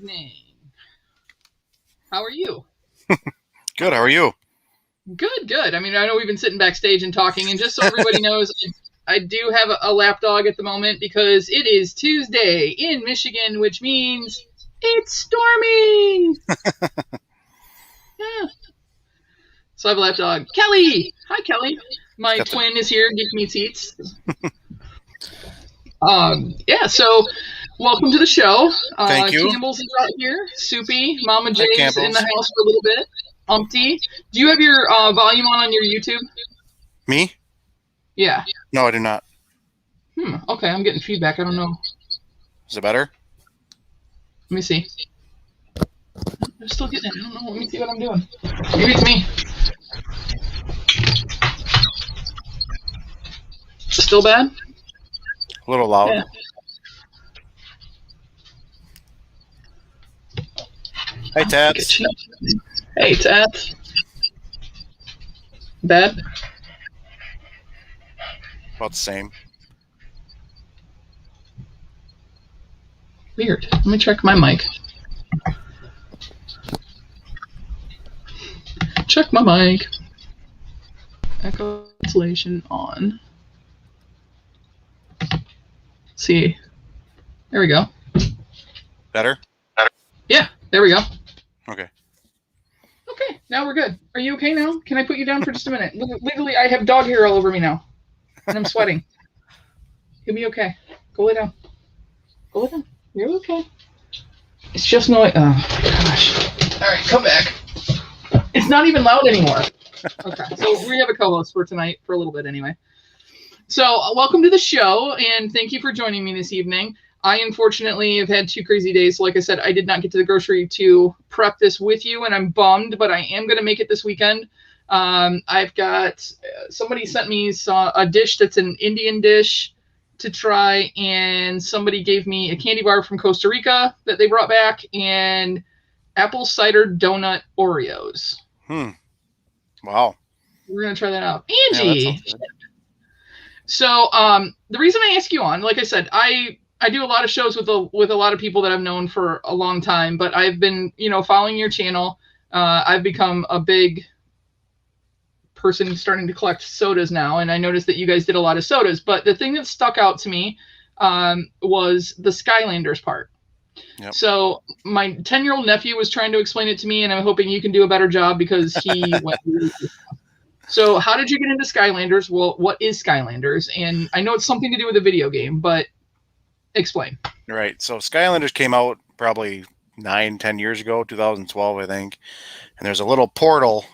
evening. How are you? Good. How are you? Good. I mean, I know we've been sitting backstage and talking, and just so everybody knows, I do have a lapdog at the moment because it is Tuesday in Michigan, which means it's storming. Yeah. So I have a lapdog. Kelly! Hi, Kelly. My twin is here. Geek Meets Eats. So welcome to the show. Thank you. Campbell's is out here. Soupy. Mama J's in the house for a little bit. Umpty. Do you have your volume on your YouTube? Me? Yeah. No, I do not. Okay, I'm getting feedback. I don't know. Is it better? Let me see. I'm still getting it. I don't know. Let me see what I'm doing. Maybe it's me. Still bad? A little loud. Yeah. Hey, Tats. Hey, Tats. Bad? About the same. Weird. Let me check my mic. Check my mic. Echo cancellation on. Let's see. There we go. Better? Yeah, there we go. Okay. Okay, now we're good. Are you okay now? Can I put you down for just a minute? Legally, I have dog hair all over me now. And I'm sweating. You'll be okay. Go lay down. Go lay down. You're okay. It's just noise. Oh, gosh. All right, come back. It's not even loud anymore. Okay, so we have a co-host for tonight, for a little bit anyway. So welcome to the show, and thank you for joining me this evening. I unfortunately have had 2 crazy days. So like I said, I did not get to the grocery to prep this with you, and I'm bummed, but I am going to make it this weekend. I've got somebody sent me a dish that's an Indian dish to try, and somebody gave me a candy bar from Costa Rica that they brought back, and apple cider donut Oreos. Wow. We're going to try that out. Angie! Yeah, that sounds good. So the reason I ask you on, like I said, I do a lot of shows with a lot of people that I've known for a long time, but I've been, following your channel. I've become a big person starting to collect sodas now, and I noticed that you guys did a lot of sodas, but the thing that stuck out to me was the Skylanders part. Yep. So my 10-year-old nephew was trying to explain it to me, and I'm hoping you can do a better job because he went really deep. So how did you get into Skylanders? Well, what is Skylanders? And I know it's something to do with a video game, but explain. Right. So Skylanders came out probably 9-10 years ago, 2012, I think. And there's a little portal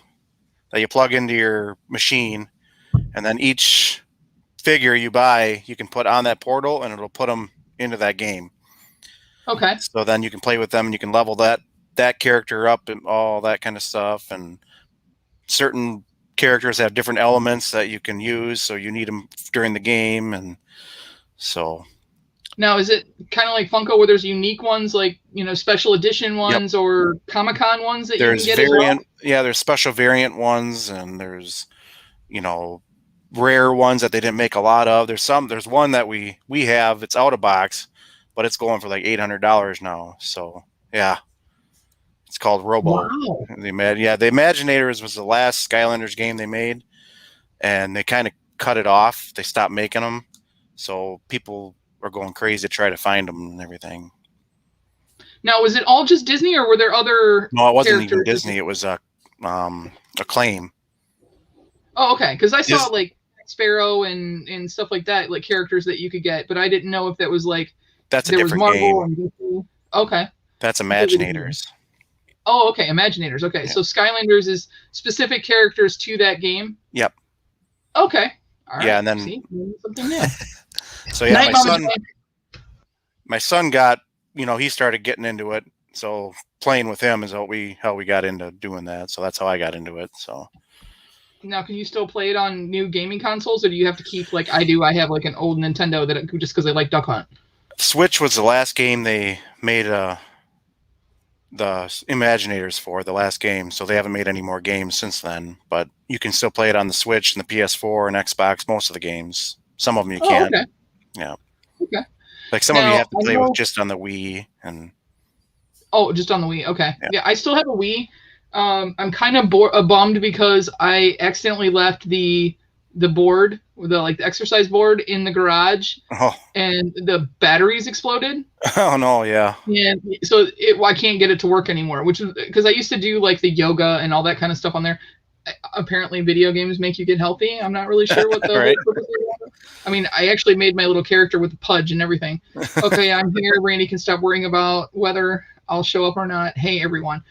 that you plug into your machine, and then each figure you buy, you can put on that portal, and it'll put them into that game. Okay. So then you can play with them, and you can level that character up and all that kind of stuff. And certain characters have different elements that you can use, so you need them during the game. And so now, is it kind of like Funko where there's unique ones, like, special edition ones, Yep. or Comic-Con ones that there's you can get variant, as well? Yeah, there's special variant ones, and there's, rare ones that they didn't make a lot of. There's one that we have, it's out of box, but it's going for like $800 now. So yeah, it's called Robo. Wow. The Imaginators was the last Skylanders game they made, and they kind of cut it off. They stopped making them, so people are going crazy to try to find them and everything. Now, was it all just Disney, or were there other? No, it wasn't even Disney. It was Acclaim. Oh, okay. Because I saw like Sparrow and stuff like that, like characters that you could get, but I didn't know if that was like That's a there was different Marvel game. and Disney. Okay. That's Imaginators. Oh, okay. Imaginators. Okay. Yeah. So Skylanders is specific characters to that game? Yep. Okay. All right. Yeah, and then something new. So yeah, my son got, he started getting into it. So playing with him is how we got into doing that. So that's how I got into it. So now, can you still play it on new gaming consoles, or do you have to keep like I do? I have like an old Nintendo that just because I like Duck Hunt. Switch was the last game they made the Imaginators for, the last game. So they haven't made any more games since then. But you can still play it on the Switch and the PS4 and Xbox. Most of the games, some of them you can't. Okay. Yeah. Okay. Like some of them you have to play with just on the Wii and. Oh, just on the Wii. Okay. Yeah. Yeah, I still have a Wii. I'm kind of bummed because I accidentally left the board, the exercise board in the garage, Oh, and the batteries exploded. oh no, yeah. And so I can't get it to work anymore, which is because I used to do like the yoga and all that kind of stuff on there. Apparently, video games make you get healthy. I'm not really sure what the Right. whole purpose is. I mean, I actually made my little character with the pudge and everything. Okay, I'm here. Randy can stop worrying about whether I'll show up or not. Hey, everyone.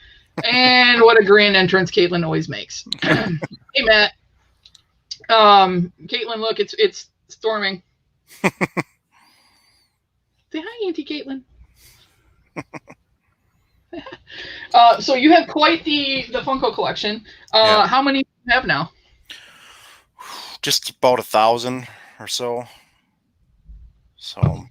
And what a grand entrance Caitlin always makes. Hey, Matt. Caitlin, look, it's storming. Say hi, Auntie Caitlin. So you have quite the Funko collection. Yeah. How many do you have now? Just about 1,000 or so. So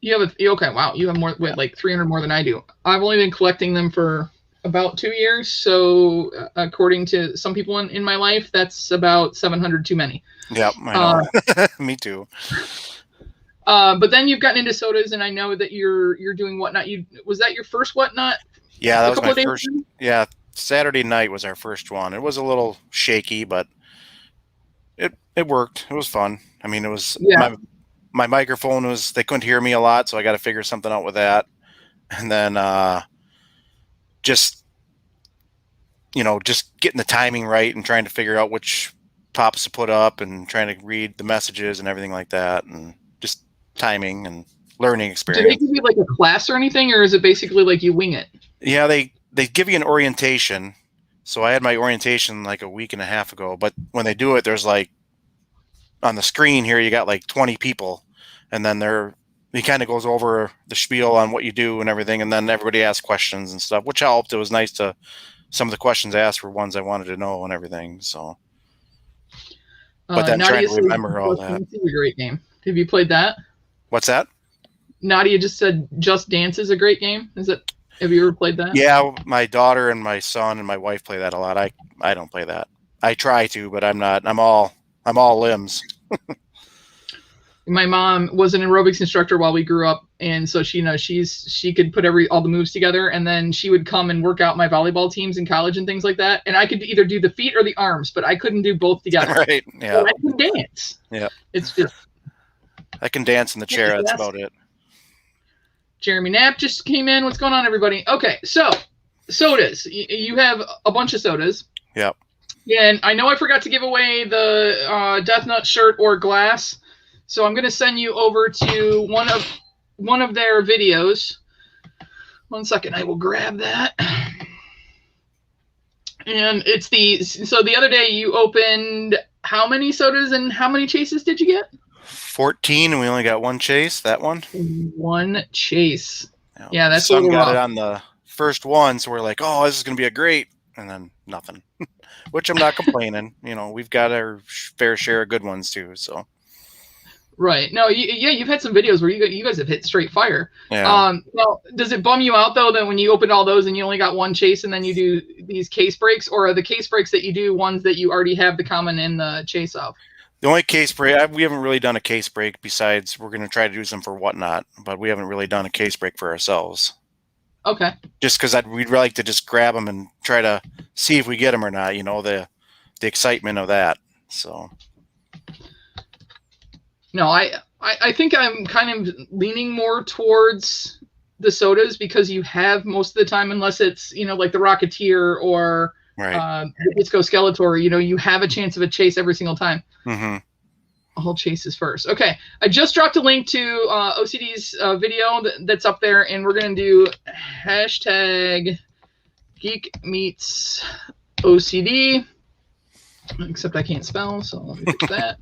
You have okay, wow, you have more, like 300 more than I do. I've only been collecting them for about 2 years, so according to some people in my life, that's about 700 too many. yeah, I know. Me too. But then you've gotten into sodas, and I know that you're doing Whatnot. Was that your first Whatnot? Yeah, that was my first. Yeah, Saturday night was our first one. It was a little shaky, but it worked. It was fun. I mean, it was my microphone was, they couldn't hear me a lot, so I got to figure something out with that. And then just getting the timing right and trying to figure out which pops to put up and trying to read the messages and everything like that, and just timing and learning experience. Do they give you like a class or anything, or is it basically like you wing it? Yeah, they give you an orientation. So I had my orientation like a week and a half ago, but when they do it, there's like on the screen here, you got like 20 people, and then he kind of goes over the spiel on what you do and everything, and then everybody asks questions and stuff, which helped. It was nice to, some of the questions asked were ones I wanted to know and everything. So, but then Nadia trying to remember all that. It's a great game. Have you played that? What's that? Nadia just said Just Dance is a great game. Have you ever played that? Yeah, my daughter and my son and my wife play that a lot. I don't play that. I try to, but I'm not. I'm all limbs. My mom was an aerobics instructor while we grew up, and so she could put all the moves together, and then she would come and work out my volleyball teams in college and things like that. And I could either do the feet or the arms, but I couldn't do both together. Right. Yeah. But I can dance. Yeah. It's just I can dance in the chair. That's about it. Jeremy Knapp just came in. What's going on, everybody? Okay, so sodas. You have a bunch of sodas. Yep. And I know I forgot to give away the Death Nut shirt or glass, so I'm going to send you over to one of their videos. 1 second, I will grab that. And it's so the other day you opened how many sodas and how many chases did you get? 14, and we only got one chase. That one. One chase. Yep. Yeah, that's Son got rough. it on the first one, so we're like, oh, this is going to be a great, and then nothing. Which I'm not complaining. We've got our fair share of good ones too. So. Right. No. You've had some videos where you guys have hit straight fire. Yeah. Well, does it bum you out though that when you opened all those and you only got one chase and then you do these case breaks, or are the case breaks that you do ones that you already have the common in the chase of? The only case break, we haven't really done a case break. Besides, we're going to try to do some for Whatnot, but we haven't really done a case break for ourselves. Okay. Just because we'd like to just grab them and try to see if we get them or not. The excitement of that. So. No, I think I'm kind of leaning more towards the sodas because you have most of the time, unless it's like the Rocketeer or right. Disco Skeletor, you have a chance of a chase every single time. Mm-hmm. A whole chase is first. Okay, I just dropped a link to OCD's video that's up there, and we're gonna do hashtag Geek meets OCD. Except I can't spell, so let me fix that.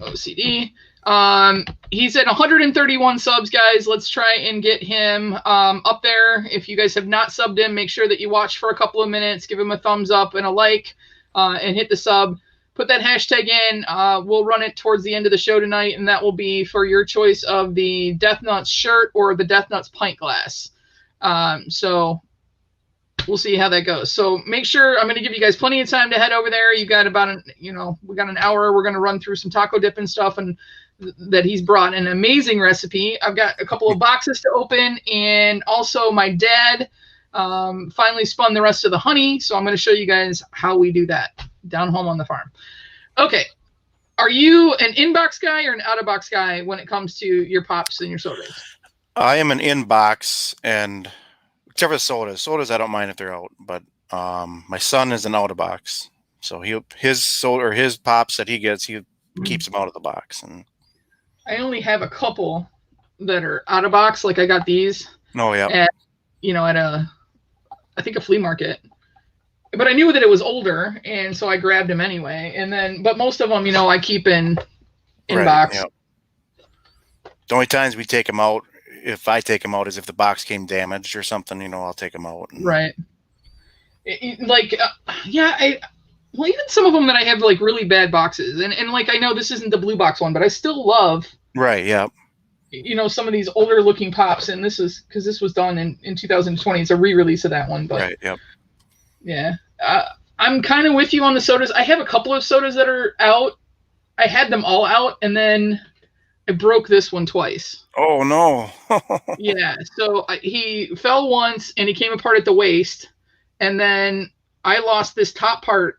OCD. He's at 131 subs, guys. Let's try and get him up there. If you guys have not subbed him, make sure that you watch for a couple of minutes, give him a thumbs up and a like, and hit the sub. Put that hashtag in. We'll run it towards the end of the show tonight, and that will be for your choice of the Death Nuts shirt or the Death Nuts pint glass. So we'll see how that goes. So make sure, I'm going to give you guys plenty of time to head over there. You got about we got an hour. We're going to run through some taco dip and stuff and that he's brought an amazing recipe. I've got a couple of boxes to open, and also my dad finally spun the rest of the honey, so I'm going to show you guys how we do that down home on the farm. Okay, are you an in-box guy or an out-of-box guy when it comes to your pops and your sodas? I am an in-box, and except for the sodas I don't mind if they're out, but my son is an out-of-box, so his soda or his pops that he gets, he keeps them out of the box. And I only have a couple that are out of box. Like I got these. Oh yeah. At, at I think a flea market. But I knew that it was older, and so I grabbed them anyway. And then, but most of them, I keep in box. Yeah. The only times we take them out, if I take them out, is if the box came damaged or something. I'll take them out. Right. Well, even some of them that I have like really bad boxes, and like I know this isn't the blue box one, but I still love. Right. Yeah. Some of these older looking pops, and this is because this was done in 2020. It's a re-release of that one, but right. Yep. Yeah. I'm kind of with you on the sodas. I have a couple of sodas that are out. I had them all out, and then I broke this one twice. Oh no. Yeah. So he fell once, and he came apart at the waist, and then I lost this top part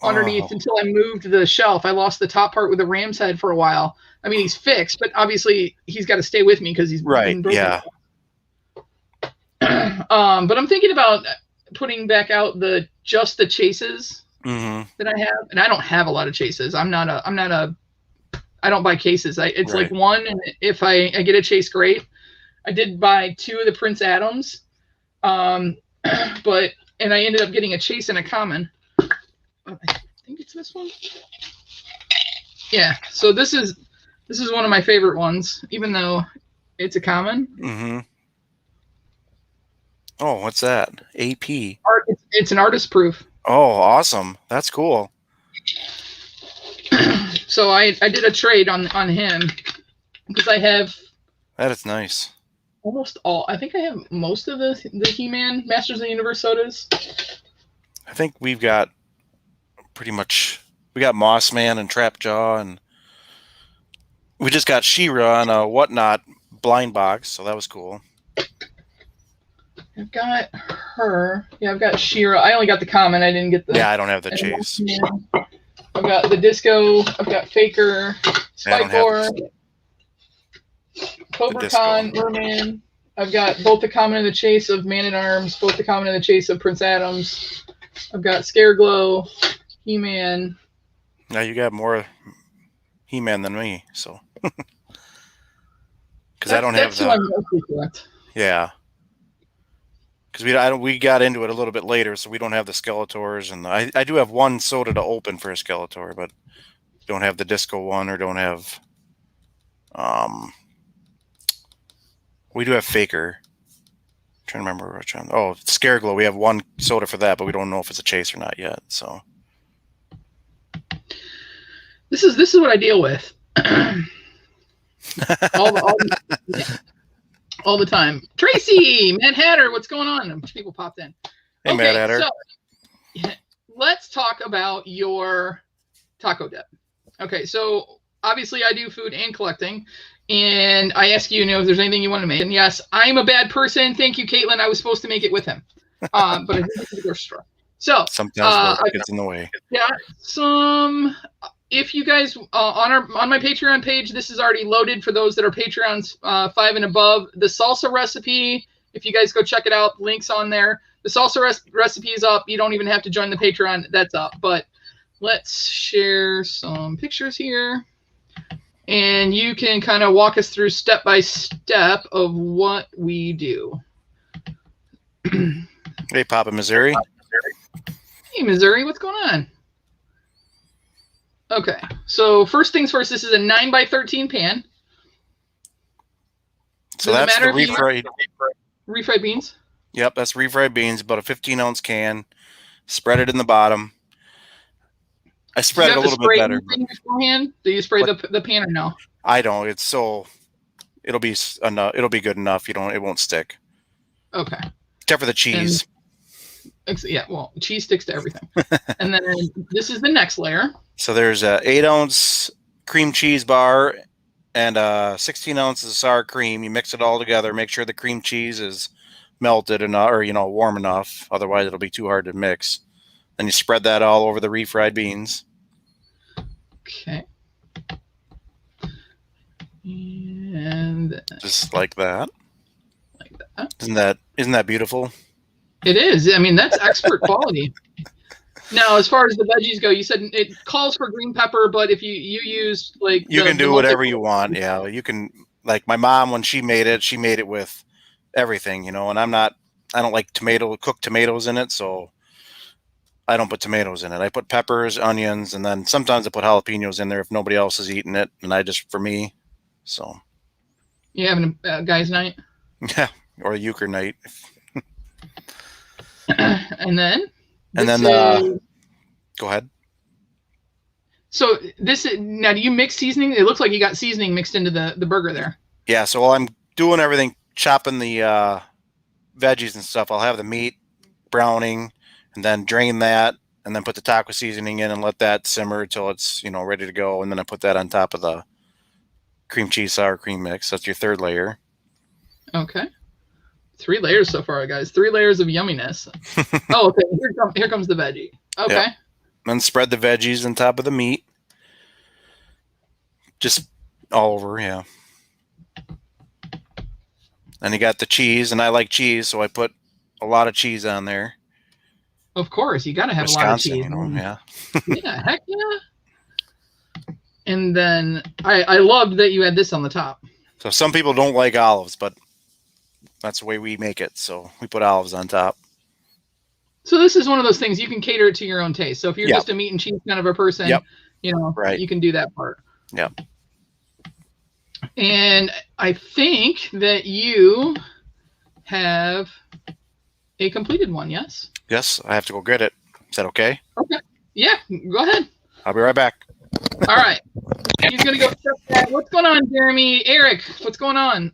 underneath until I moved the shelf. I lost the top part with the ram's head for a while. I mean, he's fixed, but obviously he's got to stay with me because he's right. Yeah. But I'm thinking about putting back out just the chases that I have, and I don't have a lot of chases. I don't buy cases. It's right. Like one, and if I get a chase, great. I did buy 2 of the Prince Adams, and I ended up getting a chase and a common. I think it's this one. Yeah. So this is one of my favorite ones, even though it's a common. Mm-hmm. Oh, what's that? AP. It's an artist proof. Oh, awesome! That's cool. So I did a trade on him because I have. That is nice. Almost all. I think I have most of the He-Man Masters of the Universe sodas. I think we've got pretty much. We got Moss Man and Trapjaw, and we just got She-Ra on a Whatnot blind box, so that was cool. I've got her. Yeah, I've got She-Ra. I only got the common. I didn't get the. Yeah, I don't have the chase. I've got the Disco. I've got Faker, Spikor, Cobra Khan, Merman. I've got both the common and the chase of Man at Arms, both the common and the chase of Prince Adams. I've got Scareglow, He-Man. Now you got more He-Man than me, so. Because I don't have that. That's who I mostly collect. Yeah. Because we got into it a little bit later, so we don't have the Skeletors, and I do have one soda to open for a Skeletor, but don't have the Disco one, or don't have. We do have Faker. I'm trying to remember which one. Oh, Scareglow. We have one soda for that, but we don't know if it's a chase or not yet. So this is what I deal with all the time. Tracy, Mad Hatter, what's going on? A bunch of people popped in. Hey, Mad Hatter. So let's talk about your taco debt. Okay, so obviously I do food and collecting, and I ask you, if there's anything you want to make. And yes, I'm a bad person. Thank you, Caitlin. I was supposed to make it with him, but I didn't get to the grocery store. So sometimes work gets in the way. Yeah, if you guys on my Patreon page, this is already loaded for those that are Patreons 5 and above. The salsa recipe, if you guys go check it out, links on there. The salsa recipe is up. You don't even have to join the Patreon. That's up. But let's share some pictures here, and you can kind of walk us through step by step of what we do. Hey, Papa Missouri. Hey, Missouri, what's going on? Okay, so first things first, this is a 9x13 pan. So that's the refried beans? Yep, that's refried beans, about a 15-ounce can. Spread it in the bottom. I spread it a little bit better. Beforehand? Do you spray the pan or no? I don't. It'll be good enough. It won't stick. Okay. Except for the cheese. Yeah, well, cheese sticks to everything. And then this is the next layer. So there's a 8-ounce cream cheese bar and 16 ounces of sour cream. You mix it all together. Make sure the cream cheese is melted enough, or warm enough. Otherwise, it'll be too hard to mix. Then you spread that all over the refried beans. Okay. And just like that. Like that. Isn't that beautiful? It is. I mean, that's expert quality. Now, as far as the veggies go, you said it calls for green pepper, but if you use like you can do whatever you want. Yeah, you can. Like my mom, when she made it with everything, and I don't like cooked tomatoes in it, so I don't put tomatoes in it. I put peppers, onions, and then sometimes I put jalapenos in there if nobody else is eating it, and for me. So. You having a guy's night? Yeah, or a euchre night. And then go ahead. So now, do you mix seasoning? It looks like you got seasoning mixed into the burger there. Yeah, so while I'm doing everything, chopping the veggies and stuff, I'll have the meat browning and then drain that and then put the taco seasoning in and let that simmer till it's, ready to go. And then I put that on top of the cream cheese sour cream mix. That's your third layer. Okay. 3 layers so far, guys. 3 layers of yumminess. Oh, okay. Here comes the veggie. Okay. Yep. Then spread the veggies on top of the meat. Just all over, yeah. And you got the cheese, and I like cheese, so I put a lot of cheese on there. Of course, you got to have Wisconsin, a lot of cheese. Yeah. Yeah, heck yeah. And then I loved that you had this on the top. So some people don't like olives, but that's the way we make it. So we put olives on top. So this is one of those things you can cater it to your own taste. So if you're just a meat and cheese kind of a person, right, you can do that part. Yep. And I think that you have a completed one, yes? Yes, I have to go get it. Is that okay? Okay. Yeah, go ahead. I'll be right back. All right. He's going to go check that. What's going on, Jeremy? Eric, what's going on?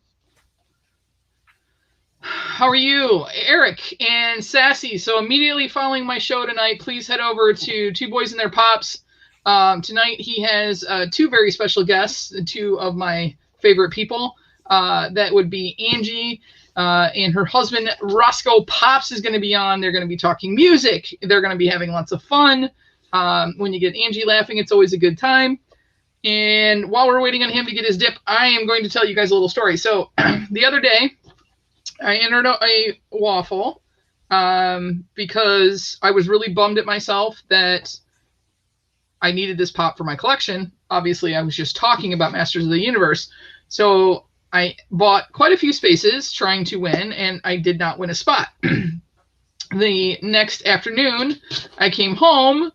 How are you? Eric and Sassy. So immediately following my show tonight, please head over to Two Boys and Their Pops. Tonight he has 2 very special guests, 2 of my favorite people. That would be Angie and her husband, Roscoe Pops, is going to be on. They're going to be talking music. They're going to be having lots of fun. When you get Angie laughing, it's always a good time. And while we're waiting on him to get his dip, I am going to tell you guys a little story. So the other day, I entered a waffle because I was really bummed at myself that I needed this pop for my collection. Obviously, I was just talking about Masters of the Universe. So I bought quite a few spaces trying to win, and I did not win a spot. The next afternoon, I came home.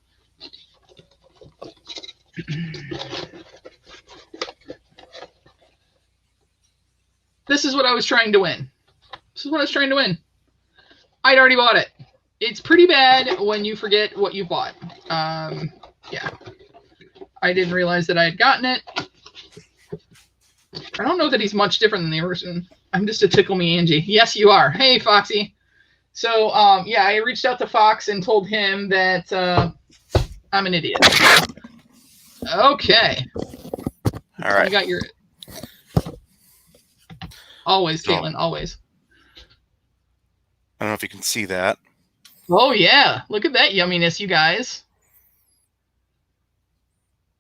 This is what I was trying to win. I'd already bought it. It's pretty bad when you forget what you bought. Yeah. I didn't realize that I had gotten it. I don't know that he's much different than the original. I'm just a tickle me Angie. Yes, you are. Hey, Foxy. So, yeah, I reached out to Fox and told him that I'm an idiot. Okay. All right. You got your... Always, Caitlin, always. I don't know if you can see that. Oh, yeah. Look at that yumminess, you guys.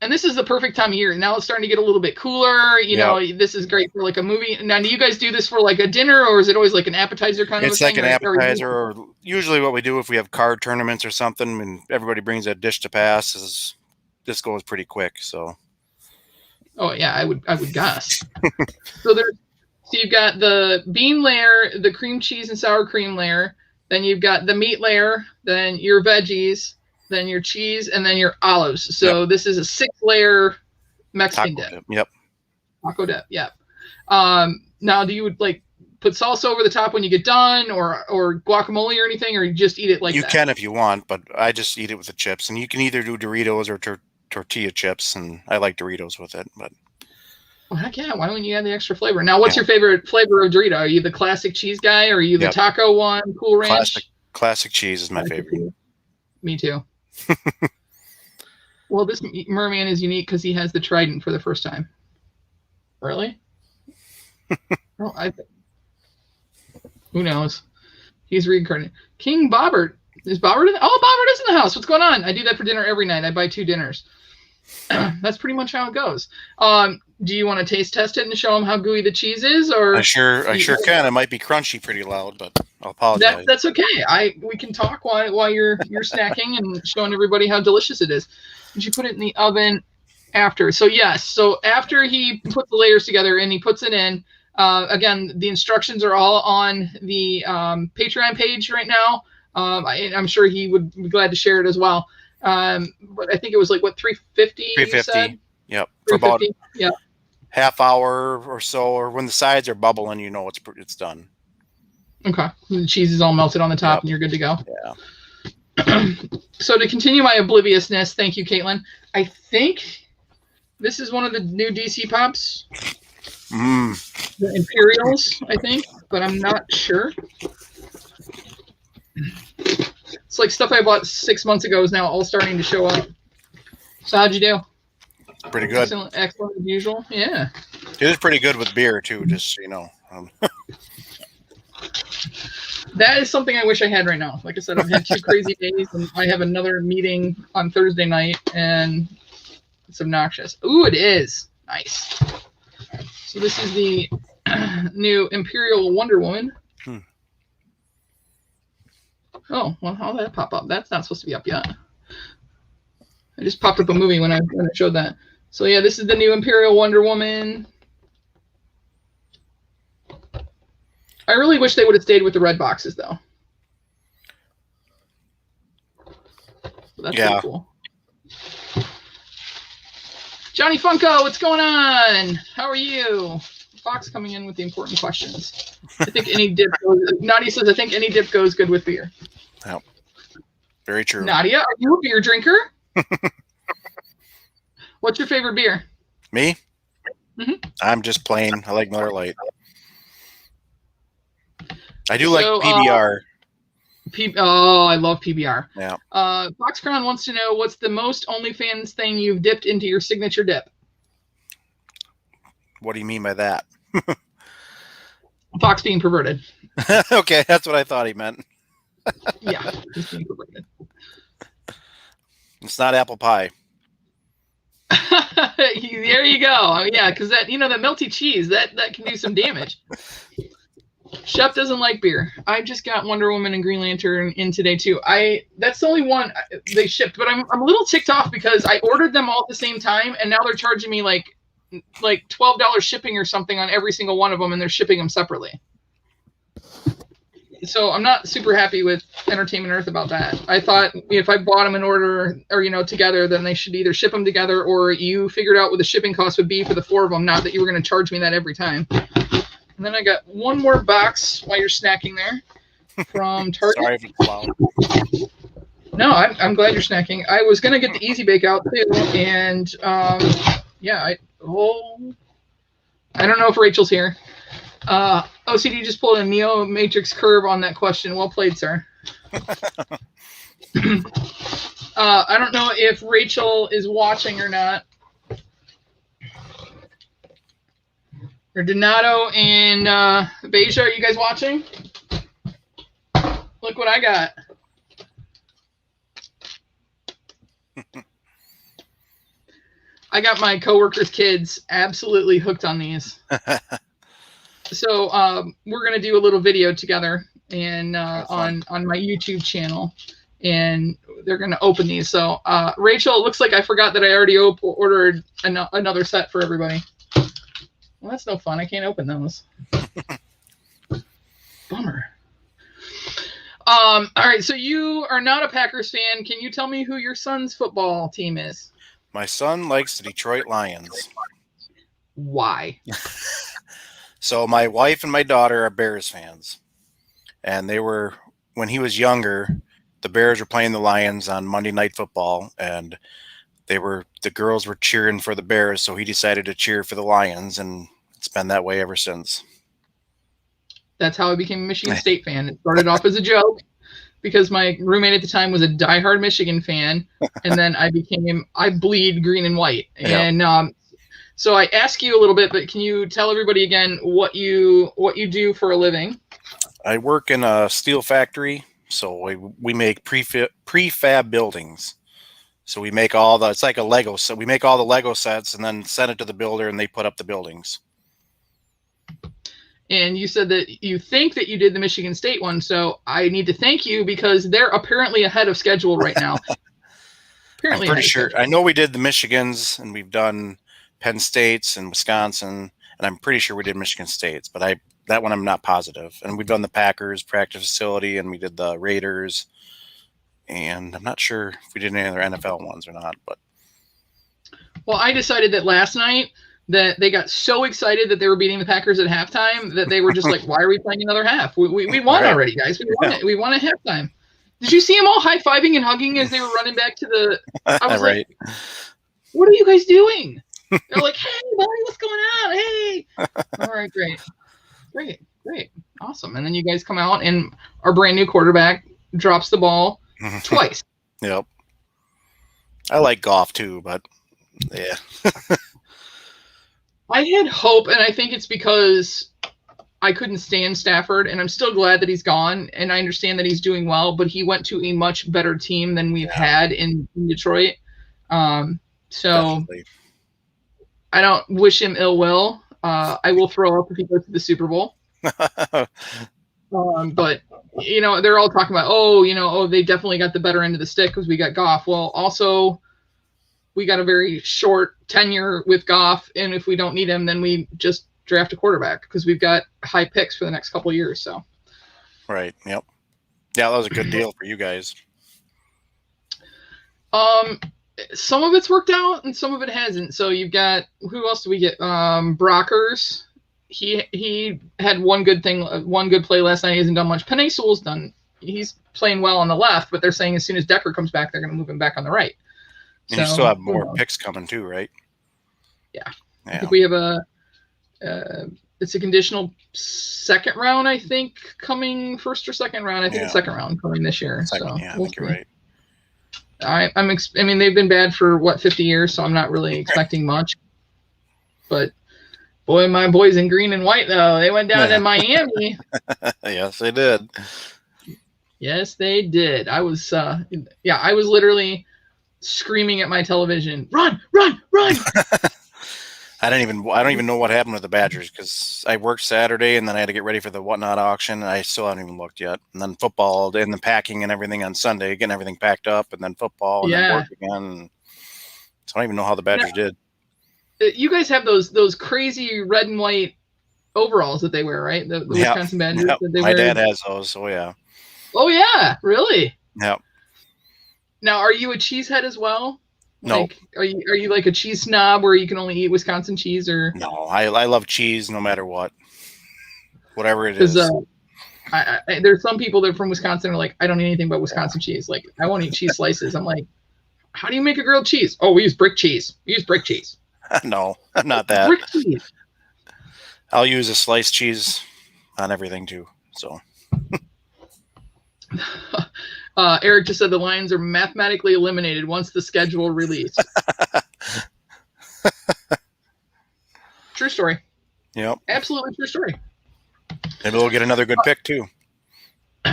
And this is the perfect time of year. Now it's starting to get a little bit cooler. You know, this is great for like a movie. Now, do you guys do this for like a dinner, or is it always like an appetizer kind of a thing? It's like an appetizer, or usually what we do if we have card tournaments or something, and everybody brings a dish to pass, this goes pretty quick. So. Oh yeah, I would guess. So you've got the bean layer, the cream cheese and sour cream layer, then you've got the meat layer, then your veggies, then your cheese, and then your olives. So this is a 6-layer Mexican dip. Yep. Taco dip. Yep. Now, do you like put salsa over the top when you get done, or guacamole or anything, or you just eat it like that? You can if you want, but I just eat it with the chips. And you can either do Doritos or tortilla chips, and I like Doritos with it. But well, heck yeah! Why don't you add the extra flavor? Now, what's your favorite flavor of Dorito? Are you the classic cheese guy, or are you the taco one, Cool Ranch? Classic cheese is my favorite. Me too. Well, this merman is unique because he has the trident for the first time. Really? Well, who knows? He's reincarnated. King Bobbert. Is Bobbert in? Oh, Bobbert is in the house. What's going on? I do that for dinner every night. I buy 2 dinners. That's pretty much how it goes. Do you want to taste test it and show them how gooey the cheese is, or I sure can. It might be crunchy pretty loud, but I'll apologize. that's okay. We can talk while you're snacking and showing everybody how delicious it is. And you put it in the oven after. So yes. So after he puts the layers together and he puts it in. Again, the instructions are all on the Patreon page right now. I'm sure he would be glad to share it as well. But I think it was like what, $3.50? $3.50. Yep. For about half hour or so, or when the sides are bubbling, you know it's done. Okay. The cheese is all melted on the top, and you're good to go. Yeah. So to continue my obliviousness, thank you, Caitlin. I think this is one of the new DC Pops. The Imperials, I think, but I'm not sure. It's like stuff I bought 6 months ago is now all starting to show up. So how'd you do? Pretty good. Excellent as usual. Yeah. It is pretty good with beer too, just so you know. That is something I wish I had right now. Like I said, I've had 2 crazy days, and I have another meeting on Thursday night, and it's obnoxious. Ooh, it is. Nice. So this is the new Imperial Wonder Woman. Oh, well, how did that pop up? That's not supposed to be up yet. I just popped up a movie when I showed that. So yeah, this is the new Imperial Wonder Woman. I really wish they would have stayed with the red boxes, though. So that's pretty cool. Johnny Funko, what's going on? How are you? Fox coming in with the important questions. I think any dip goes, Nadia says, I think any dip goes good with beer. Yep. Very true. Nadia, are you a beer drinker? What's your favorite beer? Me? I'm just plain. I like Miller Lite. I do like PBR. Oh, I love PBR. Yeah. Foxcrown wants to know, what's the most OnlyFans thing you've dipped into your signature dip? What do you mean by that? Fox being perverted. Okay, that's what I thought he meant. Yeah, he's being perverted. It's not apple pie. There you go. Yeah, because that, that melty cheese, that can do some damage. Chef doesn't like beer. I just got Wonder Woman and Green Lantern in today too. That's the only one they shipped, but I'm a little ticked off because I ordered them all at the same time, and now they're charging me like $12 shipping or something on every single one of them, and they're shipping them separately. So I'm not super happy with Entertainment Earth about that. I thought if I bought them in order or together, then they should either ship them together, or you figured out what the shipping cost would be for the 4 of them, not that you were going to charge me that every time. And then I got one more box while you're snacking there from Target. Sorry if it's loud. No, I'm glad you're snacking. I was going to get the Easy Bake out too, and I don't know if Rachel's here. OCD just pulled a Neo Matrix curve on that question. Well played, sir. I don't know if Rachel is watching or not. Or Donato and Beja, are you guys watching? Look what I got. I got my coworkers' kids absolutely hooked on these. So we're gonna do a little video together and on my YouTube channel, and they're gonna open these. So Rachel, it looks like I forgot that I already ordered another set for everybody. Well, that's no fun. I can't open those. Bummer. All right, so you are not a Packers fan. Can you tell me who your son's football team is? My son likes the Detroit Lions. Why? So my wife and my daughter are Bears fans. And they were, when he was younger, the Bears were playing the Lions on Monday Night Football, and the girls were cheering for the Bears, so he decided to cheer for the Lions, and it's been that way ever since. That's how I became a Michigan State fan. It started off as a joke because my roommate at the time was a diehard Michigan fan, and then I bleed green and white. Yep. And So I ask you a little bit, but can you tell everybody again what you do for a living? I work in a steel factory, so we make prefab buildings. So we make all the, it's like a Lego set. We make all the Lego sets and then send it to the builder and they put up the buildings. And you said that you think that you did the Michigan State one. So I need to thank you because they're apparently ahead of schedule right now. I'm pretty sure. I know we did the Michigans and we've done Penn States and Wisconsin, and I'm pretty sure we did Michigan States, but that one I'm not positive. And we've done the Packers practice facility and we did the Raiders. And I'm not sure if we did any other NFL ones or not, but. Well, I decided that last night that they got so excited that they were beating the Packers at halftime that they were just like, why are we playing another half? We won already, guys. We won it. We won at halftime. Did you see them all high-fiving and hugging as they were running back to the – I was like, what are you guys doing? They're like, hey, buddy, what's going on? Hey. All right, great. Awesome. And then you guys come out and our brand new quarterback drops the ball twice. Yep. I like golf too, but yeah. I had hope, and I think it's because I couldn't stand Stafford, and I'm still glad that he's gone, and I understand that he's doing well, but he went to a much better team than we've had in Detroit. So definitely. I don't wish him ill will. I will throw up if he goes to the Super Bowl. But, they're all talking about, they definitely got the better end of the stick because we got Goff. Well, also, we got a very short tenure with Goff, and if we don't need him, then we just draft a quarterback because we've got high picks for the next couple of years. So, right. Yep. Yeah, that was a good deal for you guys. Some of it's worked out and some of it hasn't. So you've got, who else do we get? Brockers. He had one good play last night. He hasn't done much. Penei Sewell's done. He's playing well on the left, but they're saying as soon as Decker comes back, they're going to move him back on the right. And you still have more picks coming too, right? Yeah. I think we have it's a conditional second round, I think, coming first or second round. I think it's second round coming this year. I think you're right. I mean, they've been bad for 50 years, so I'm not really expecting much. But boy, my boys in green and white though, they went down to Miami. Yes, they did. Yes, they did. I was literally screaming at my television, run! I don't even know what happened with the Badgers because I worked Saturday and then I had to get ready for the Whatnot auction. And I still haven't even looked yet. And then football and the packing and everything on Sunday, getting everything packed up, and then football and then work again. So I don't even know how the Badgers did. You guys have those crazy red and white overalls that they wear, right? The Wisconsin Badgers. Yep. That they My wear. dad has those. So yeah. Oh yeah, really? Yep. Now, are you a cheesehead as well? No. Like, are you like a cheese snob where you can only eat Wisconsin cheese, or? No, I love cheese no matter what, whatever it is. There's some people that are from Wisconsin are like, I don't eat anything but Wisconsin cheese. Like, I won't eat cheese slices. I'm like, how do you make a grilled cheese? Oh, we use brick cheese. No, I'm not that. Brick cheese. I'll use a sliced cheese on everything too. So. Eric just said the Lions are mathematically eliminated once the schedule released. True story. Yep. Absolutely true story. Maybe we'll get another good pick too. We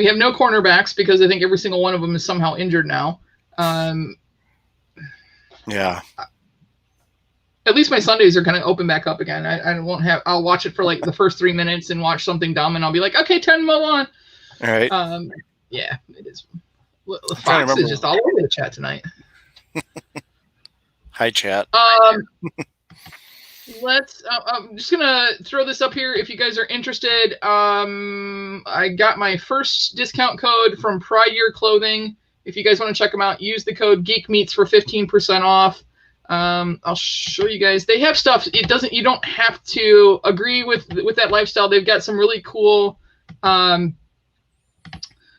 have no cornerbacks because I think every single one of them is somehow injured now. Yeah. At least my Sundays are kind of open back up again. I'll watch it for like the first 3 minutes and watch something dumb, and I'll be like, okay, turn them on. All right. Yeah, it is. Fox is just all over the chat tonight. Hi, chat. I'm just gonna throw this up here if you guys are interested. I got my first discount code from Prior Clothing. If you guys want to check them out, use the code GeekMeats for 15% off. I'll show you guys. They have stuff. You don't have to agree with that lifestyle. They've got some really cool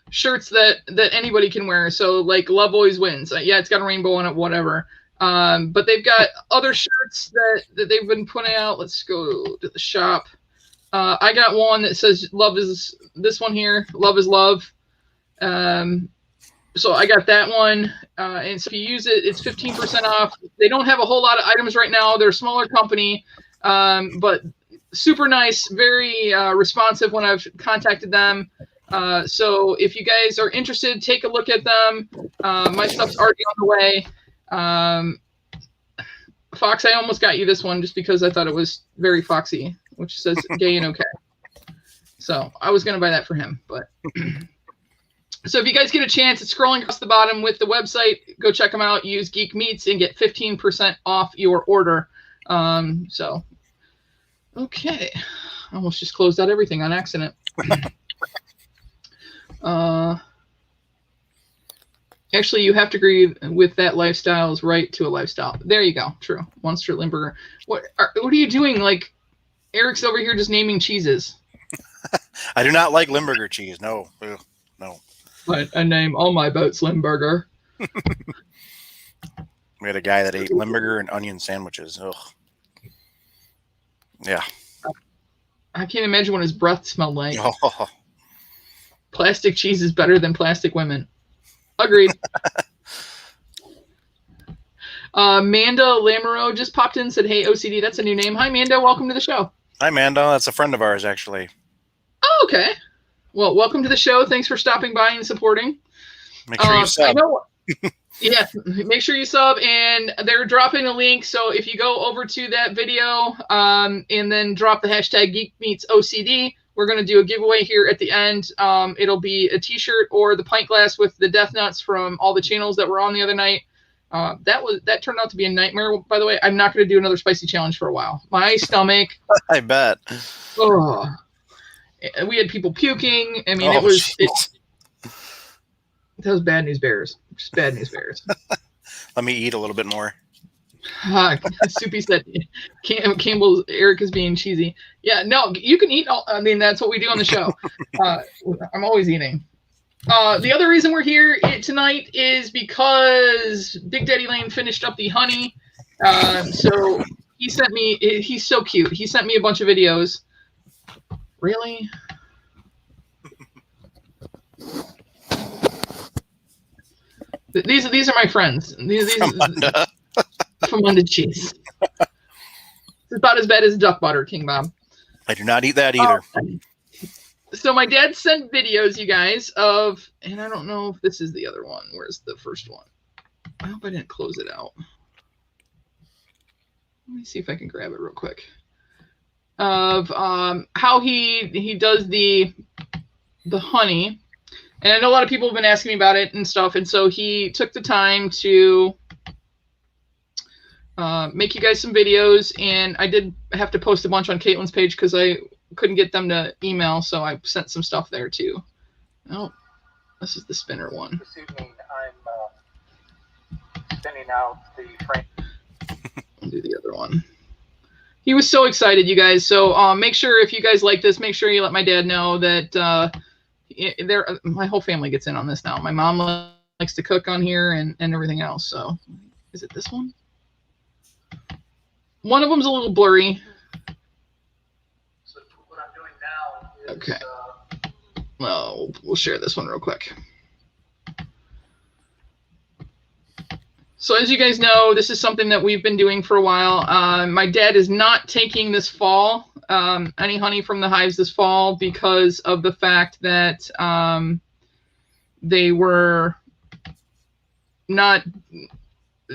shirts that anybody can wear. So like Love Always Wins. Yeah, it's got a rainbow on it, whatever. But they've got other shirts that they've been putting out. Let's go to the shop. I got one that says love is this one here. Love is love. So I got that one, and so if you use it, it's 15% off. They don't have a whole lot of items right now. They're a smaller company, but super nice, very responsive when I've contacted them. So if you guys are interested, take a look at them. My stuff's already on the way. Fox, I almost got you this one just because I thought it was very foxy, which says gay and okay. So I was going to buy that for him, but... So if you guys get a chance, it's scrolling across the bottom with the website. Go check them out. Use Geek Meats and get 15% off your order. So, okay. I almost just closed out everything on accident. Actually, you have to agree with that lifestyle is right to a lifestyle. There you go. True. Monster Limburger. What are you doing? Like, Eric's over here just naming cheeses. I do not like Limburger cheese. No. Ugh, no. I name all my boats Limburger. We had a guy that ate Limburger and onion sandwiches. Ugh. Yeah. I can't imagine what his breath smelled like. Oh. Plastic cheese is better than plastic women. Agreed. Manda Lamoureux just popped in and said, hey, OCD, that's a new name. Hi, Manda. Welcome to the show. Hi, Manda. That's a friend of ours, actually. Oh, okay. Well, welcome to the show. Thanks for stopping by and supporting. Make sure you sub. Yeah, make sure you sub. And they're dropping a link. So if you go over to that video and then drop the hashtag GeekMeetsOCD, we're going to do a giveaway here at the end. It'll be a T-shirt or the pint glass with the death nuts from all the channels that were on the other night. That turned out to be a nightmare. By the way, I'm not going to do another spicy challenge for a while. My stomach. I bet. Oh. We had people puking. I mean, that was bad news bears. Just bad news bears. Let me eat a little bit more. Soupy said, Campbell, Eric is being cheesy. Yeah, no, you can eat. I mean, that's what we do on the show. I'm always eating. The other reason we're here tonight is because Big Daddy Lane finished up the honey. So he sent me, he's so cute. He sent me a bunch of videos. Really? These are my friends. These from Under Cheese. It's about as bad as duck butter, King Bob. I do not eat that either. So my dad sent videos, you guys, of, and I don't know if this is the other one. Where's the first one? I hope I didn't close it out. Let me see if I can grab it real quick. Of how he does the honey, and I know a lot of people have been asking me about it and stuff, and so he took the time to make you guys some videos, and I did have to post a bunch on Caitlin's page because I couldn't get them to email, so I sent some stuff there too. Oh, this is the spinner one. This evening I'm spinning out the frame. I'll do the other one. He was so excited, you guys. So make sure if you guys like this, make sure you let my dad know that my whole family gets in on this now. My mom likes to cook on here and everything else. So is it this one? One of them's a little blurry. So what I'm doing now is... Okay. Well, we'll share this one real quick. So as you guys know, this is something that we've been doing for a while. My dad is not taking this fall any honey from the hives this fall because of the fact that they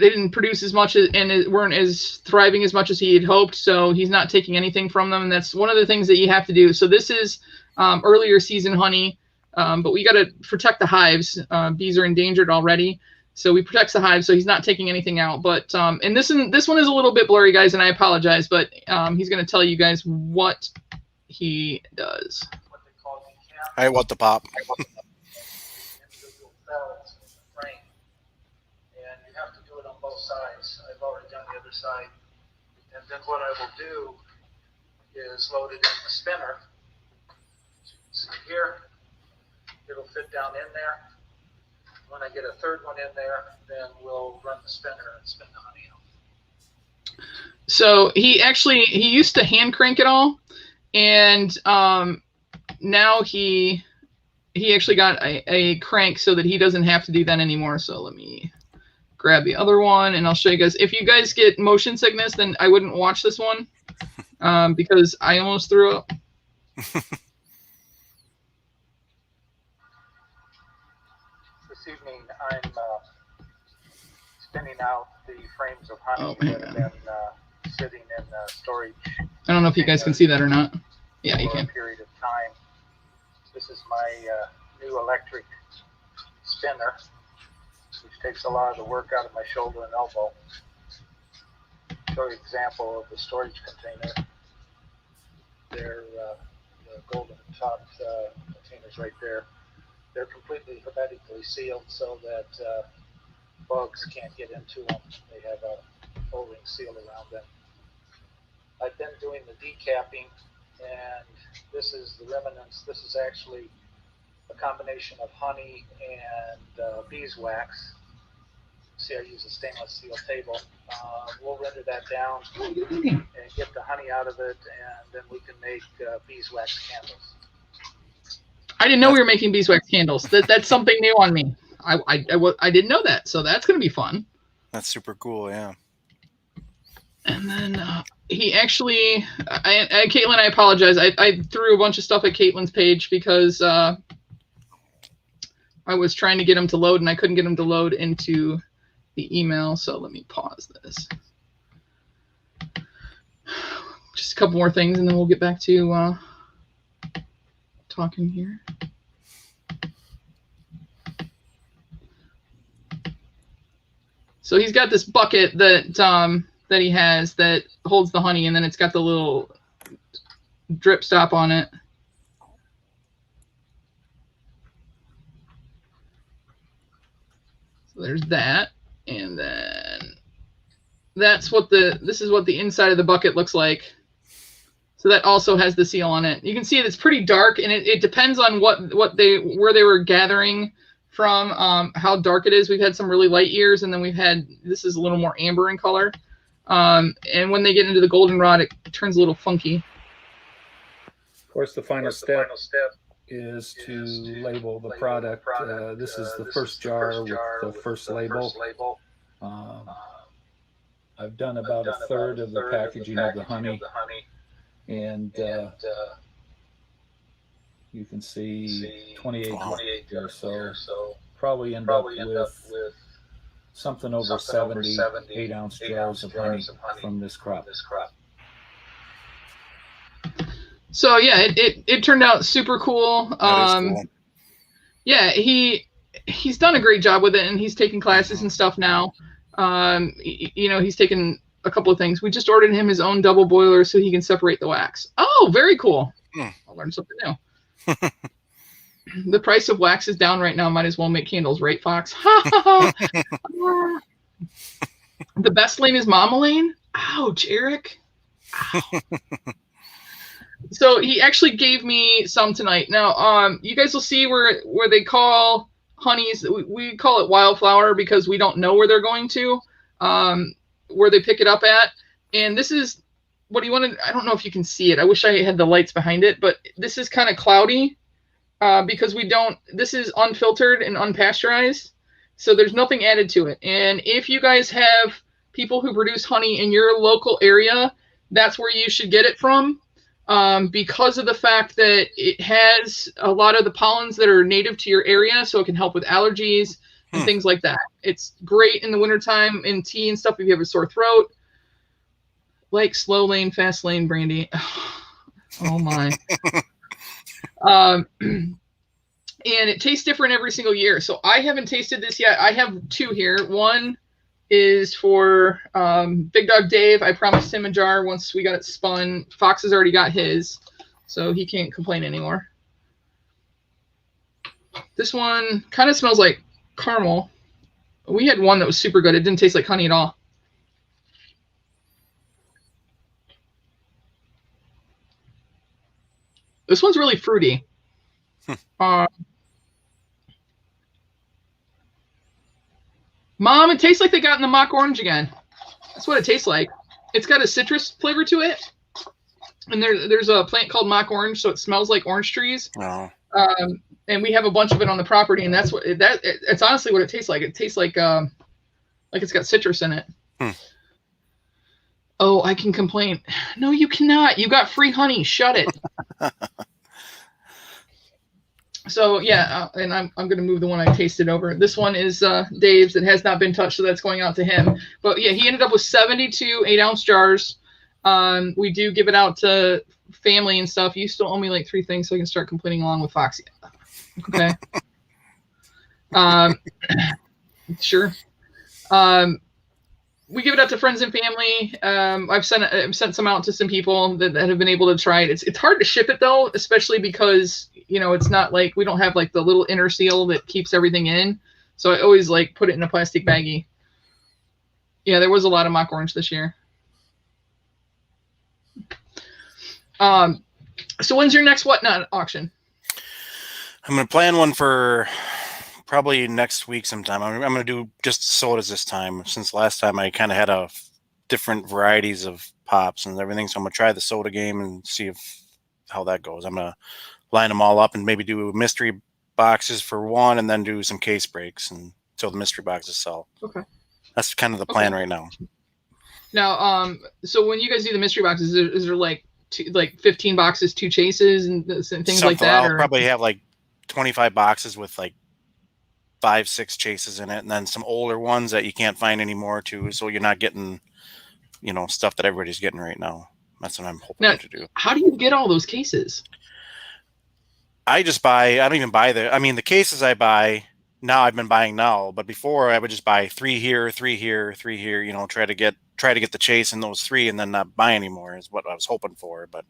didn't produce as much and weren't as thriving as much as he had hoped. So he's not taking anything from them. And that's one of the things that you have to do. So this is earlier season honey, but we got to protect the hives. Bees are endangered already. So we protect the hive, so he's not taking anything out. But and this one is a little bit blurry, guys, and I apologize. But he's going to tell you guys what he does. I want the pop. Individual cells in the frame, and you have to do it on both sides. I've already done the other side, and then what I will do is load it in the spinner. As you can see here, it'll fit down in there. When I get a third one in there, then we'll run the spinner and spin the honey out. So he used to hand crank it all, and now he he actually got a crank so that he doesn't have to do that anymore. So let me grab the other one, and I'll show you guys. If you guys get motion sickness, then I wouldn't watch this one because I almost threw up. This evening, I'm spinning out the frames of honey that have been sitting in storage. I don't know if you guys can see that or not. Yeah, you for can. a period of time. This is my new electric spinner, which takes a lot of the work out of my shoulder and elbow. Show you an example of the storage container. They're the golden topped containers right there. They're completely hermetically sealed so that bugs can't get into them. They have a O-ring seal around them. I've been doing the decapping, and this is the remnants. This is actually a combination of honey and beeswax. See, I use a stainless steel table. We'll render that down and get the honey out of it, and then we can make beeswax candles. I didn't know we were making beeswax candles. That's something new on me. I didn't know that, so that's going to be fun. That's super cool, yeah. And then he actually, Caitlin, I apologize. I threw a bunch of stuff at Caitlin's page because I was trying to get him to load, and I couldn't get him to load into the email. So let me pause this. Just a couple more things, and then we'll get back to talking here. So he's got this bucket that he has that holds the honey, and then it's got the little drip stop on it. So there's that, and then this is what the inside of the bucket looks like. So that also has the seal on it. You can see it's pretty dark, and it depends on where they were gathering from, how dark it is. We've had some really light years, and then this is a little more amber in color. And when they get into the goldenrod, it turns a little funky. Of course, the final step is to label the product. This is the first jar with the first label. I've done about a third of the packaging of the honey. And you can see 28 or so. Probably end up with something over 70 8-ounce jars of honey from this crop. So yeah, it turned out super cool. That is cool. Yeah, he's done a great job with it, and he's taking classes and stuff now. He's taken a couple of things. We just ordered him his own double boiler so he can separate the wax. Oh, very cool. I'll learn something new. The price of wax is down right now. Might as well make candles, right, Fox? The best lane is Mama Lane. Ouch, Eric. Ow. So he actually gave me some tonight. Now, you guys will see where they call honeys. We call it wildflower because we don't know where they're going to. Where they pick it up at, and this is what he wanted. I don't know if you can see it. I wish I had the lights behind it, but this is kind of cloudy because this is unfiltered and unpasteurized, so there's nothing added to it. And if you guys have people who produce honey in your local area, that's where you should get it from, because of the fact that it has a lot of the pollens that are native to your area, so it can help with allergies and things like that. It's great in the wintertime in tea and stuff if you have a sore throat. Like slow lane, fast lane, brandy. Oh my. And it tastes different every single year. So I haven't tasted this yet. I have two here. One is for Big Dog Dave. I promised him a jar once we got it spun. Fox has already got his, so he can't complain anymore. This one kind of smells like caramel. We had one that was super good. It didn't taste like honey at all. This one's really fruity. Mom, it tastes like they got in the mock orange again. That's what it tastes like. It's got a citrus flavor to it. And there's a plant called mock orange, so it smells like orange trees. Oh. And we have a bunch of it on the property, and that's what it's honestly what it tastes like. It tastes like it's got citrus in it. Oh, I can complain. No, you cannot. You got free honey. Shut it. So yeah, and I'm going to move the one I tasted over. This one is Dave's. It has not been touched, so that's going out to him. But yeah, he ended up with 72 8-ounce jars. We do give it out to family and stuff. You still owe me like 3 things, so I can start complaining along with Foxy. Okay. Sure. We give it out to friends and family. I've sent some out to some people that have been able to try it. It's hard to ship it though, especially because it's not like we don't have like the little inner seal that keeps everything in. So I always like put it in a plastic baggie. Yeah, there was a lot of mock orange this year. So when's your next whatnot auction? I'm gonna plan one for probably next week sometime. I'm going to do just sodas this time, since last time I kind of had a different varieties of pops and everything. So I'm going to try the soda game and see how that goes. I'm going to line them all up and maybe do mystery boxes for one, and then do some case breaks until the mystery boxes sell. Okay. That's kind of the plan right now. Now, so when you guys do the mystery boxes, is there like 15 boxes, 2 chases and things something like that? I'll probably have like 25 boxes with like 5-6 chases in it, and then some older ones that you can't find anymore too, so you're not getting stuff that everybody's getting right now. That's what I'm hoping to do. How do you get all those cases? I don't even buy the cases I buy now. I've been buying now, but before I would just buy 3 here, 3 here, 3 here, try to get the chase in those 3 and then not buy anymore is what I was hoping for. But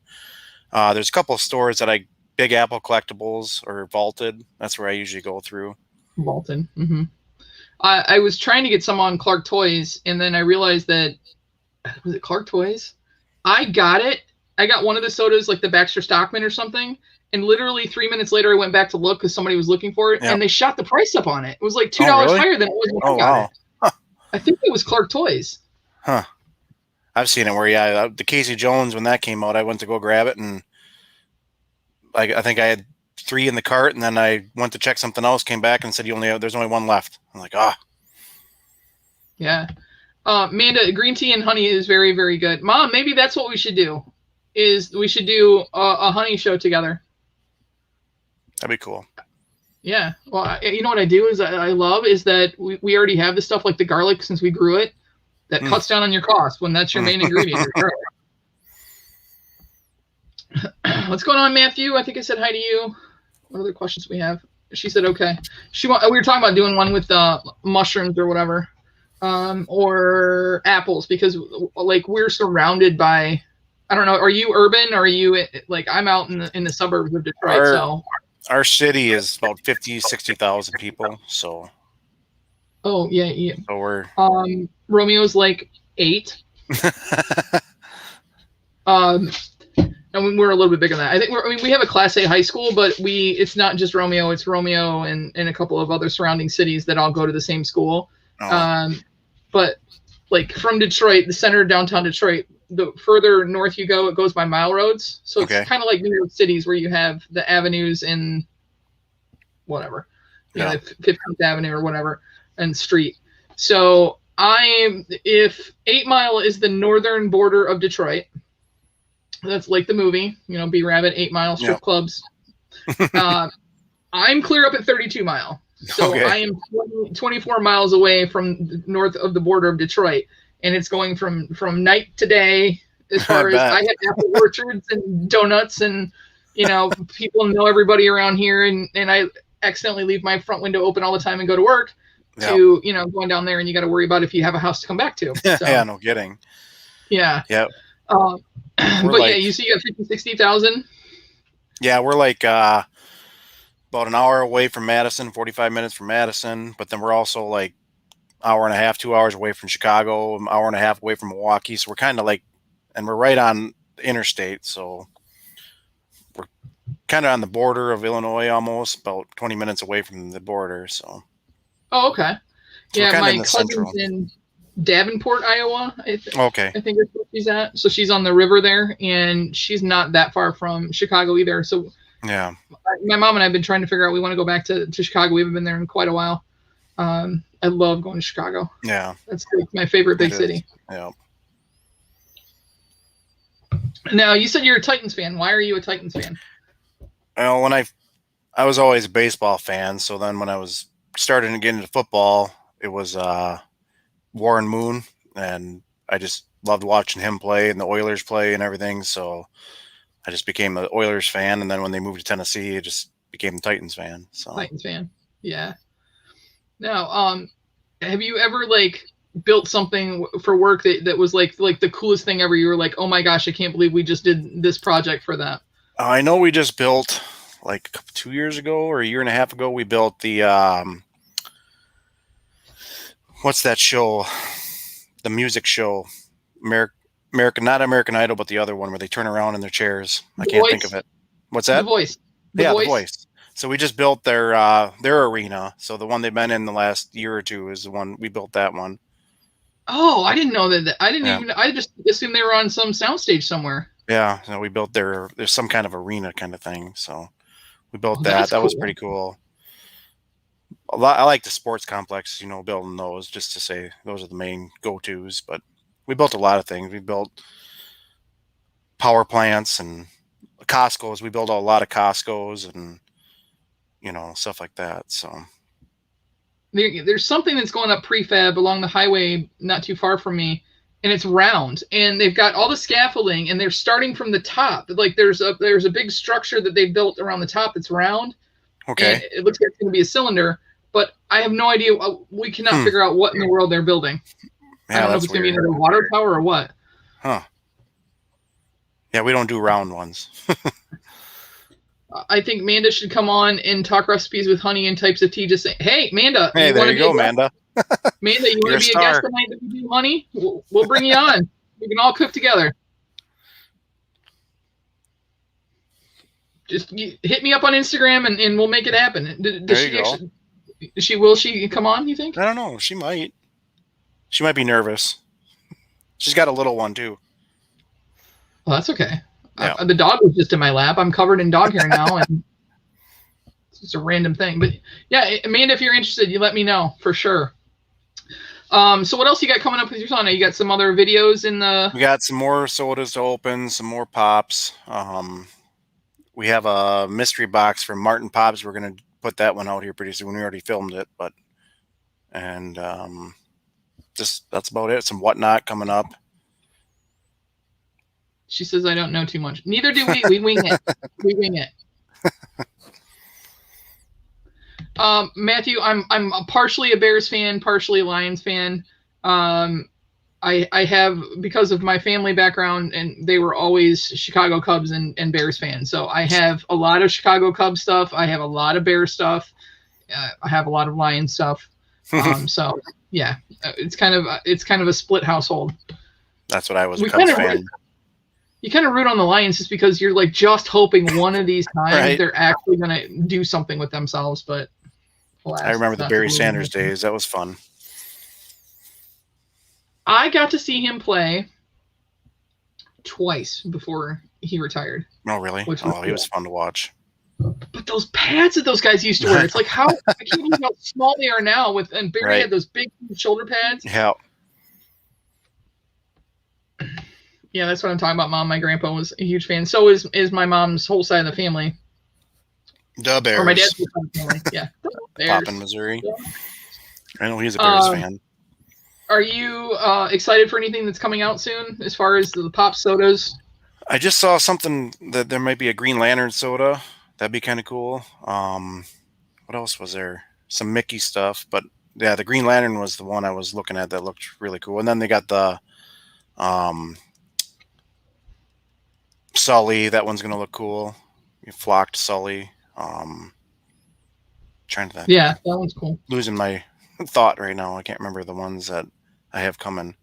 there's a couple of stores that Big Apple Collectibles or Vaulted, that's where I usually go through. Walton. Mm-hmm. I was trying to get some on Clark Toys, and then I realized that was it Clark Toys? I got it. I got one of the sodas, like the Baxter Stockman or something, and literally 3 minutes later, I went back to look because somebody was looking for it, and they shot the price up on it. It was like $2 higher than it was when I got it. Huh. I think it was Clark Toys. Huh. I've seen it where the Casey Jones, when that came out, I went to go grab it, and I think I had 3 in the cart, and then I went to check something else, came back and said there's only 1 left. I'm like, Yeah. Amanda, green tea and honey is very, very good. Mom, maybe that's what we should do. We should do a honey show together. That'd be cool. Yeah. Well, you know what I do is I love is that we already have the stuff like the garlic, since we grew it, that cuts down on your cost when that's your main ingredient. What's going on, Matthew? I think I said hi to you. What other questions we have? She said okay. We were talking about doing one with mushrooms or whatever, or apples, because like we're surrounded by. I don't know. Are you urban or are you like I'm out in the suburbs of Detroit? Our city is about 50,000-60,000 people. So. Oh yeah. So we're. Romeo's like 8. And we're a little bit bigger than that. I think we have a Class A high school, but it's not just Romeo. It's Romeo and a couple of other surrounding cities that all go to the same school. Oh. But like from Detroit, the center of downtown Detroit, the further north you go, it goes by mile roads. So it's kind of like New York cities where you have the avenues and whatever, like 15th Avenue or whatever, and street. So if 8 Mile is the northern border of Detroit, that's like the movie, B-Rabbit, 8 Mile, strip clubs. I'm clear up at 32 Mile. So I am 24 miles away from north of the border of Detroit. And it's going from night to day as far as I have apple orchards and donuts and, people know everybody around here. And I accidentally leave my front window open all the time and go to work to, going down there, and you got to worry about if you have a house to come back to. So, yeah, no kidding. Yeah. Yep. But you see you got 50,000, 60,000. Yeah, we're like about an hour away from Madison, 45 minutes from Madison. But then we're also like hour and a half, 2 hours away from Chicago, an hour and a half away from Milwaukee. So we're kind of like, and we're right on the interstate. So we're kind of on the border of Illinois, almost about 20 minutes away from the border. So. Oh, okay. So yeah, my cousin's in Davenport, Iowa. I think that's where she's at. So she's on the river there, and she's not that far from Chicago either. So Yeah. My mom and I have been trying to figure out. We want to go back to Chicago. We haven't been there in quite a while. I love going to Chicago. Yeah. That's like my favorite big It is. city. Yeah. Now, you said you're a Titans fan. Why are you a Titans fan? Well, when I was always a baseball fan, so then when I was starting to get into football, it was Warren Moon, and I just loved watching him play and the Oilers play and everything. So I just became an Oilers fan, and then when they moved to Tennessee, I just became a Titans fan. So Titans fan. Yeah. Now, have you ever like built something for work that was like the coolest thing ever? You were like, oh my gosh, I can't believe we just did this project for that. I know we just built like 2 years ago or a year and a half ago. We built the what's that show? The music show, American, not American Idol, but the other one where they turn around in their chairs. I can't think of it. What's that? The Voice. The Voice. So we just built their arena. So the one they've been in the last year or two is the one we built. That one. Oh, I didn't know that. I didn't even. I just assumed they were on some soundstage somewhere. Yeah, so we built there's some kind of arena kind of thing. So we built that. That's That was cool. pretty cool. I like the sports complex, building those just to say those are the main go-tos. But we built a lot of things. We built power plants and Costco's. We built a lot of Costco's and stuff like that. So there's something that's going up prefab along the highway not too far from me, and it's round, and they've got all the scaffolding, and they're starting from the top. Like there's a big structure that they built around the top that's round. Okay. And it looks like it's going to be a cylinder, but I have no idea. We cannot figure out what in the world they're building. Yeah, I don't know if it's going to be another water tower or what. Huh. Yeah, we don't do round ones. I think Manda should come on and talk recipes with honey and types of tea. Just say, hey, Manda. Hey, there you go, Manda. Manda, you want to be a guest tonight that we do honey? We'll bring you on. We can all cook together. Just hit me up on Instagram and we'll make it happen. Will she come on, you think? I don't know. She might. She might be nervous. She's got a little one, too. Well, that's okay. Yeah. The dog was just in my lap. I'm covered in dog hair now, and it's just a random thing. But yeah, Amanda, if you're interested, you let me know for sure. So what else you got coming up with your sauna? You got some other videos in the... We got some more sodas to open, some more pops. We have a mystery box from Martin Pops. We're going to put that one out here pretty soon. We already filmed it, and that's about it. Some whatnot coming up. She says I don't know too much. Neither do we. We wing it. We wing it. Matthew, I'm partially a Bears fan, partially a Lions fan. I have, because of my family background, and they were always Chicago Cubs and Bears fans. So I have a lot of Chicago Cubs stuff. I have a lot of Bears stuff. I have a lot of Lions stuff. So yeah, it's kind of a split household. That's what I was a Cubs fan. You kind of root on the Lions just because you're like just hoping one of these times right. They're actually going to do something with themselves. But alas, I remember the Barry Sanders days. That was fun. I got to see him play twice before he retired. Oh, really? Cool. He was fun to watch. But those pads that those guys used to wear, it's like I can't believe how small they are now. And Barry had those big shoulder pads. Yeah. Yeah, that's what I'm talking about, Mom. My grandpa was a huge fan. So is my mom's whole side of the family. The Bears. Or my dad's whole side of the family. Yeah. Pop in Missouri. Yeah. I know he's a Bears fan. Are you excited for anything that's coming out soon as far as the pop sodas? I just saw something that there might be a Green Lantern soda. That'd be kind of cool. What else was there? Some Mickey stuff. But yeah, the Green Lantern was the one I was looking at that looked really cool. And then they got the Sully, that one's gonna look cool. You flocked Sully. Trying to that one's cool. Losing my thought right now. I can't remember the ones that I have coming.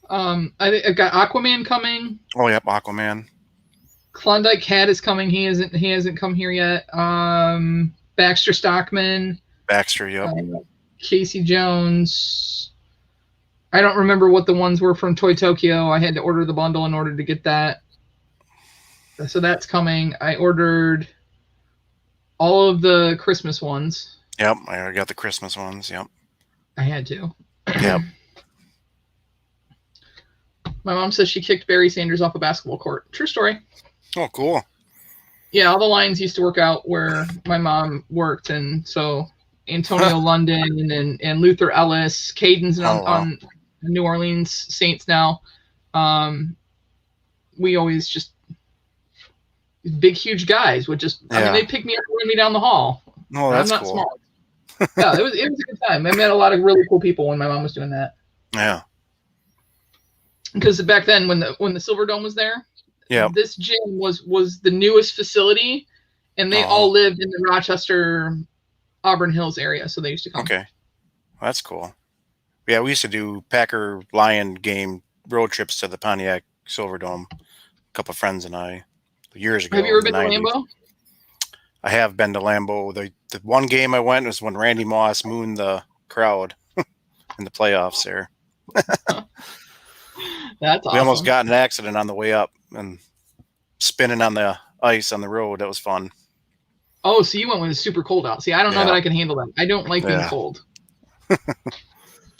I've got Aquaman coming. Oh yep, Aquaman. Klondike Cat is coming. He hasn't come here yet. Baxter Stockman. Baxter, yep. Casey Jones. I don't remember what the ones were from Toy Tokyo. I had to order the bundle in order to get that. So that's coming. I ordered all of the Christmas ones. Yep, I got the Christmas ones. Yep. I had to. Yep. My mom says she kicked Barry Sanders off a basketball court. True story. Oh, cool. Yeah, all the Lions used to work out where my mom worked, and so Antonio London and Luther Ellis, Caden's on New Orleans Saints now. We always just big, huge guys would just. I mean, they pick me up and run me down the hall. Oh, that's I'm not cool. small. Yeah, it was a good time. I met a lot of really cool people when my mom was doing that. Yeah. Because back then, when the Silverdome was there, this gym was the newest facility, and they all lived in the Rochester, Auburn Hills area, so they used to come. Okay, well, that's cool. Yeah, we used to do Packer Lion game road trips to the Pontiac Silverdome. A couple of friends and I, years ago. Have you ever been to Lambeau? I have been to Lambeau. The one game I went was when Randy Moss mooned the crowd in the playoffs there. That's awesome. We almost got in an accident on the way up and spinning on the ice on the road. That was fun. Oh, so you went when it's super cold out. See, I don't know that I can handle that. I don't like being cold.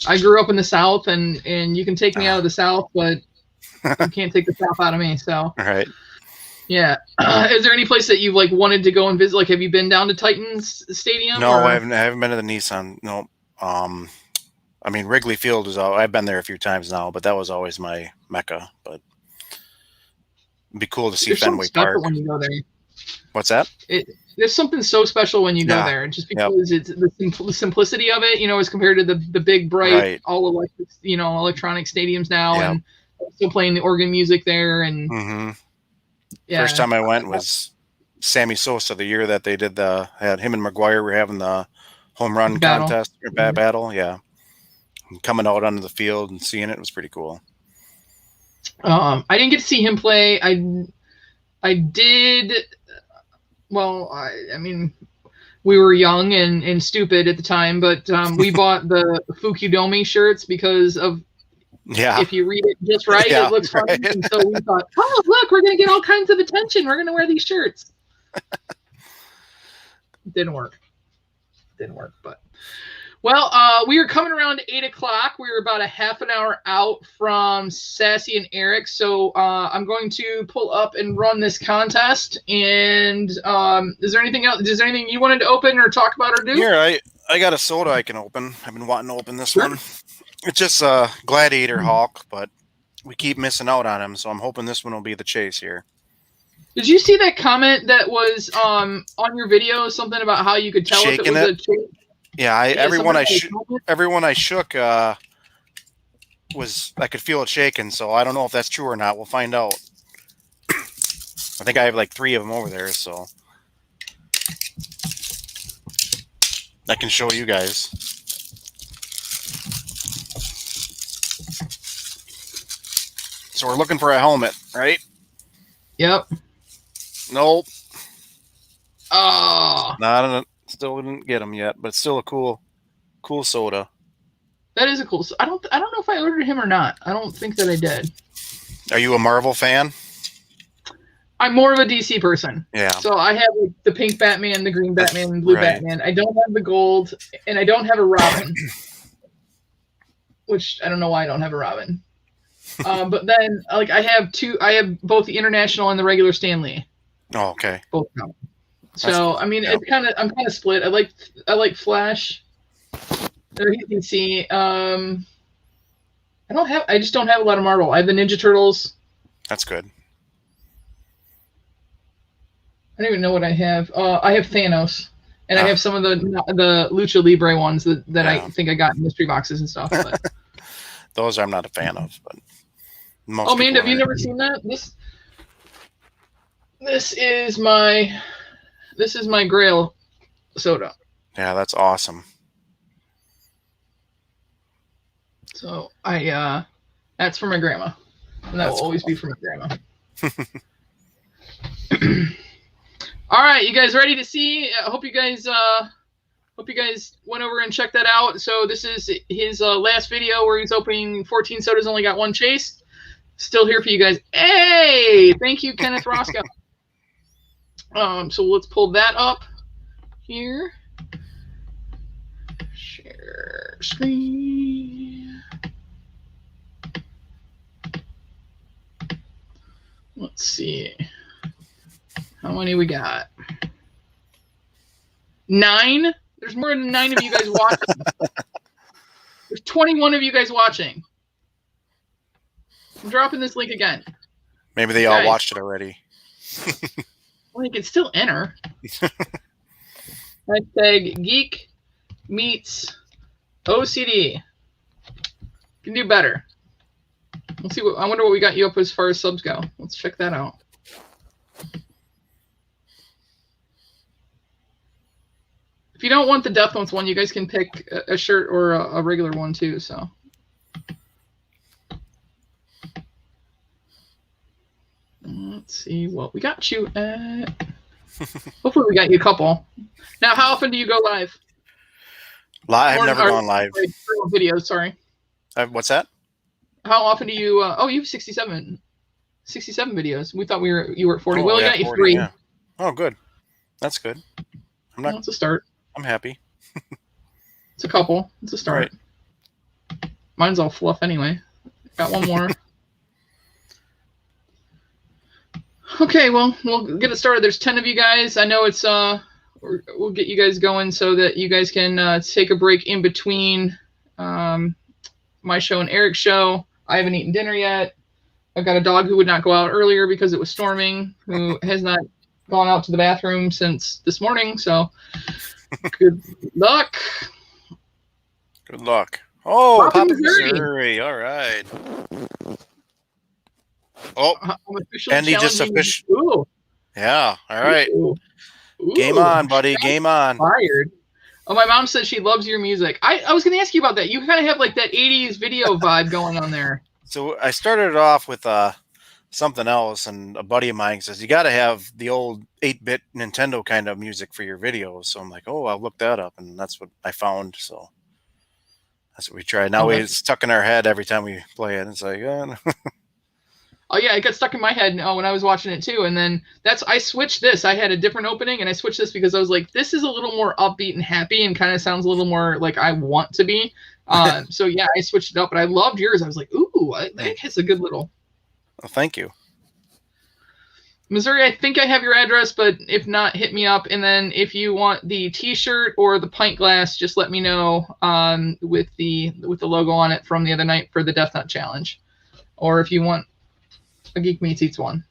I grew up in the South, and you can take me out of the South, but you can't take the South out of me. So, all right. Yeah. Is there any place that you wanted to go and visit? Like, have you been down to Titans Stadium? No, I haven't been to the Nissan. No. I mean, Wrigley Field is all. I've been there a few times now, but that was always my mecca. But it'd be cool to see Fenway Park. When you go there. What's that? There's something so special when you go there, just because it's the simplicity of it, as compared to the big, bright, all electric, electronic stadiums now, and still playing the organ music there. And first time I went was Sammy Sosa, the year that they did had him and McGuire were having the home run contest or battle. Yeah. And coming out onto the field and seeing it was pretty cool. I didn't get to see him play. I did. Well, I mean, we were young and stupid at the time, but we bought the Fukudomi shirts because of if you read it just right, it looks fun. Right. And so we thought, oh, look, we're going to get all kinds of attention. We're going to wear these shirts. Didn't work, but. Well, we were coming around to 8 o'clock. We were about a half an hour out from Sassy and Eric. So I'm going to pull up and run this contest. And is there anything else? Is there anything you wanted to open or talk about or do? Here, I got a soda I can open. I've been wanting to open this one. It's just a Gladiator Hawk, but we keep missing out on him. So I'm hoping this one will be the chase here. Did you see that comment that was on your video? Something about how you could tell if it was a chase? Yeah, everyone I shook was I could feel it shaking, so I don't know if that's true or not. We'll find out. I think I have like 3 of them over there, so I can show you guys. So we're looking for a helmet, right? Yep. Nope. Oh. Still didn't get them yet, but it's still a cool soda. That is a cool. I don't know if I ordered him or not. I don't think that I did. Are you a Marvel fan? I'm more of a DC person. Yeah. So I have the pink Batman, the green Batman, blue Batman. I don't have the gold, and I don't have a Robin. Which I don't know why I don't have a Robin. But then I have 2. I have both the International and the regular Stan Lee. Oh, okay. Both count. So I mean, I'm kind of split. I like Flash. There you can see. I just don't have a lot of Marvel. I have the Ninja Turtles. That's good. I don't even know what I have. I have Thanos, and I have some of the Lucha Libre ones that I think I got in mystery boxes and stuff. But. Those I'm not a fan of, but most. Oh man, have you never seen that? This is my Grail soda. Yeah, that's awesome. So that's for my grandma, and that will always be for my grandma. All right, you guys ready to see? I hope you guys went over and checked that out. So this is his last video where he's opening 14 sodas, only got 1 chase. Still here for you guys. Hey, thank you, Kenneth Roscoe. So let's pull that up. here. Share screen. Let's see. How many we got? 9? There's more than 9 of you guys watching. There's 21 of you guys watching. I'm dropping this link again. Maybe they all watched it already. Well, you can still enter. Hashtag Geek meets OCD. Can do better. Let's see. I wonder what we got you up as far as subs go. Let's check that out. If you don't want the Death Notes one, you guys can pick a shirt or a regular one too. So. Let's see what we got you at. Hopefully we got you a couple. Now, how often do you go live? I've never gone live. Videos, sorry. What's that? How often do you? Oh, you have 67 videos. We thought you were at 40. Oh, well, we yeah, got you 40, 3. Yeah. Oh, good. That's good. Well, it's a start. I'm happy. It's a couple. It's a start. Right. Mine's all fluff anyway. Got one more. Okay, well, we'll get it started. There's 10 of you guys. I know it's we'll get you guys going so that you guys can take a break in between my show and Eric's show. I haven't eaten dinner yet. I've got a dog who would not go out earlier because it was storming, who has not gone out to the bathroom since this morning. So good luck. Good luck. Oh, Papa Missouri. All right. Oh, Andy just official. Ooh. Yeah. All right. Ooh. Game on, buddy. Game on. Fired. Oh, my mom said she loves your music. I was going to ask you about that. You kind of have like that 80s video vibe going on there. So I started it off with something else, and a buddy of mine says, you got to have the old 8-bit Nintendo kind of music for your videos. So I'm like, oh, I'll look that up, and that's what I found. So that's what we tried. Now it's stuck in our head every time we play it. It's like, oh yeah, it got stuck in my head when I was watching it too. And then I switched this. I had a different opening, and I switched this because I was like, this is a little more upbeat and happy, and kind of sounds a little more like I want to be. So yeah, I switched it up, but I loved yours. I was like, ooh, that has a good little. Well, thank you. Missouri, I think I have your address, but if not, hit me up. And then if you want the T-shirt or the pint glass, just let me know with the logo on it from the other night for the Death Nut Challenge. Or if you want a Geek Meets Eats one,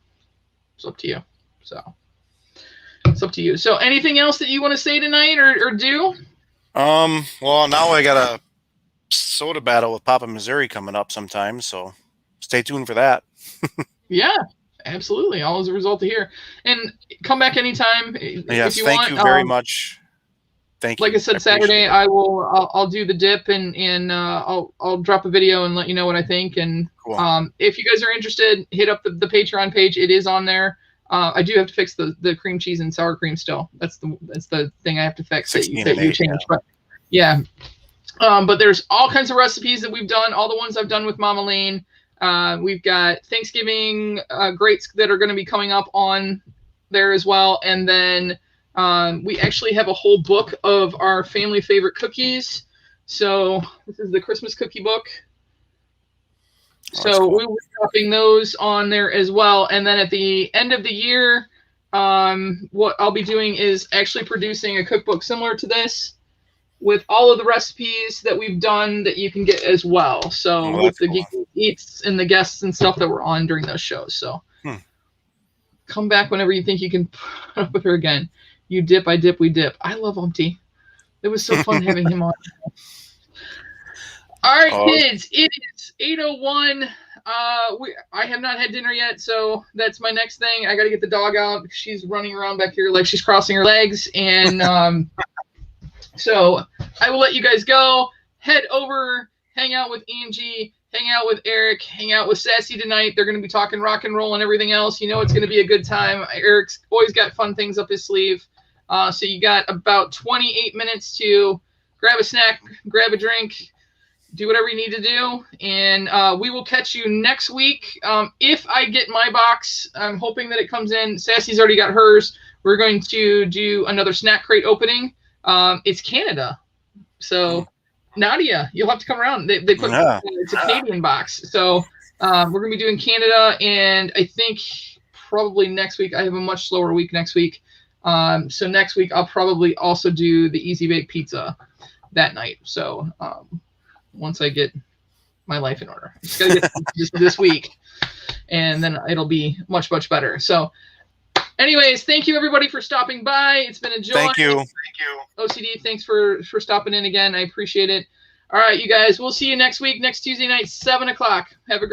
it's up to you. So it's up to you. So anything else that you want to say tonight or do? Well, now I got a soda battle with Papa Missouri coming up sometime, so stay tuned for that. Yeah, absolutely. All as a result of here. And come back anytime. Yes, if you thank want, you very much. Thank you. Like I said, Saturday I'll do the dip and I'll drop a video and let you know what I think. And cool. If you guys are interested, hit up the Patreon page. It is on there. I do have to fix the cream cheese and sour cream still. That's the thing I have to fix that you changed. Yeah. But yeah. But there's all kinds of recipes that we've done. All the ones I've done with Mama Lane. We've got Thanksgiving greats that are going to be coming up on there as well. And then we actually have a whole book of our family favorite cookies. So this is the Christmas cookie book. So cool. We will be dropping those on there as well. And then at the end of the year, what I'll be doing is actually producing a cookbook similar to this with all of the recipes that we've done that you can get as well. So with the cool. Geek Eats and the guests and stuff that were on during those shows. So come back whenever you think you can put up with her again. You dip, I dip, we dip. I love Umpty. It was so fun having him on. All right, kids. It is 8:01. I have not had dinner yet, so that's my next thing. I got to get the dog out. She's running around back here like she's crossing her legs. And so I will let you guys go. Head over, hang out with Angie, hang out with Eric, hang out with Sassy tonight. They're going to be talking rock and roll and everything else. You know it's going to be a good time. Eric's always got fun things up his sleeve. So you got about 28 minutes to grab a snack, grab a drink, do whatever you need to do, and we will catch you next week. If I get my box, I'm hoping that it comes in. Sassy's already got hers. We're going to do another snack crate opening. It's Canada, so Nadia, you'll have to come around. They put it's a Canadian box, so we're gonna be doing Canada, and I think probably next week I have a much slower week next week. So next week I'll probably also do the Easy Bake Pizza that night. So once I get my life in order, I just gotta get this week, and then it'll be much better. So anyways, thank you everybody for stopping by. It's been a joy. Thank you. OCD, thanks for stopping in again. I appreciate it. All right, you guys, we'll see you next week, next Tuesday night, 7 o'clock. Have a great